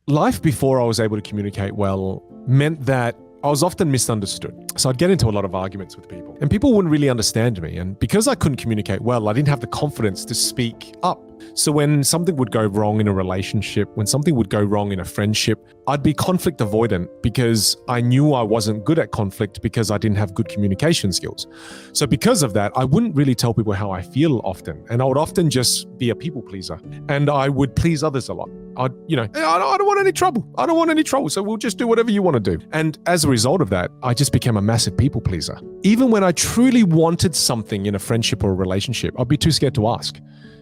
life before I was able to communicate well meant that I was often misunderstood. So I'd get into a lot of arguments with people and people wouldn't really understand me. And because I couldn't communicate well, I didn't have the confidence to speak up. So when something would go wrong in a relationship, when something would go wrong in a friendship, I'd be conflict avoidant because I knew I wasn't good at conflict because I didn't have good communication skills. So because of that, I wouldn't really tell people how I feel often. And I would often just be a people pleaser and I would please others a lot. I don't want any trouble. I don't want any trouble. So we'll just do whatever you want to do. And as a result of that, I just became a massive people pleaser. Even when I truly wanted something in a friendship or a relationship, I'd be too scared to ask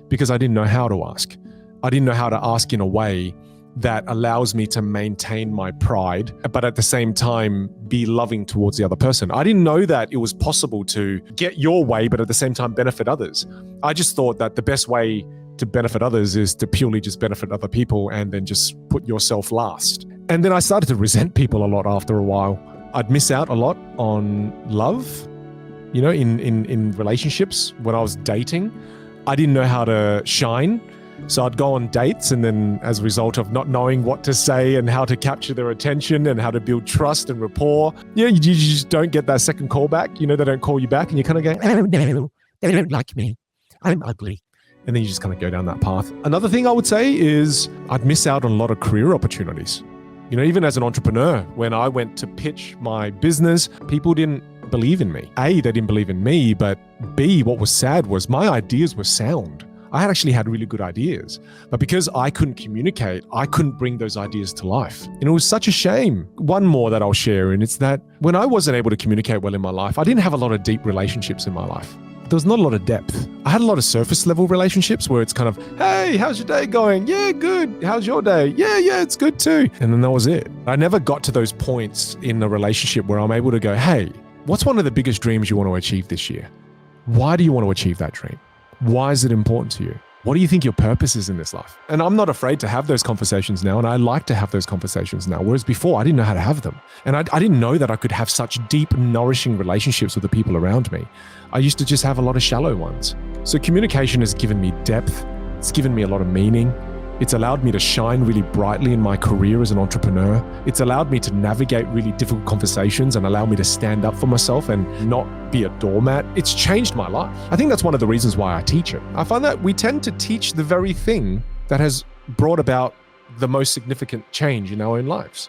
because I didn't know how to ask. I didn't know how to ask in a way that allows me to maintain my pride, but at the same time, be loving towards the other person. I didn't know that it was possible to get your way, but at the same time, benefit others. I just thought that the best way to benefit others is to purely just benefit other people and then just put yourself last. And then I started to resent people a lot after a while. I'd miss out a lot on love, in relationships when I was dating. I didn't know how to shine. So I'd go on dates and then as a result of not knowing what to say and how to capture their attention and how to build trust and rapport, you just don't get that second call back. They don't call you back and you kind of go, oh no, they don't like me. I'm ugly. And then you just kind of go down that path. Another thing I would say is I'd miss out on a lot of career opportunities. Even as an entrepreneur, when I went to pitch my business, people didn't believe in me. A, they didn't believe in me, but B, what was sad was my ideas were sound. I had actually had really good ideas, but because I couldn't communicate, I couldn't bring those ideas to life. And it was such a shame. One more that I'll share, and it's that when I wasn't able to communicate well in my life, I didn't have a lot of deep relationships in my life. There was not a lot of depth. I had a lot of surface level relationships where it's kind of, hey, how's your day going? Yeah, good. How's your day? Yeah, it's good too. And then that was it. I never got to those points in a relationship where I'm able to go, hey, what's one of the biggest dreams you want to achieve this year? Why do you want to achieve that dream? Why is it important to you? What do you think your purpose is in this life? And I'm not afraid to have those conversations now, and I like to have those conversations now, whereas before I didn't know how to have them. And I didn't know that I could have such deep, nourishing relationships with the people around me. I used to just have a lot of shallow ones. So communication has given me depth. It's given me a lot of meaning. It's allowed me to shine really brightly in my career as an entrepreneur. It's allowed me to navigate really difficult conversations and allow me to stand up for myself and not be a doormat. It's changed my life. I think that's one of the reasons why I teach it. I find that we tend to teach the very thing that has brought about the most significant change in our own lives.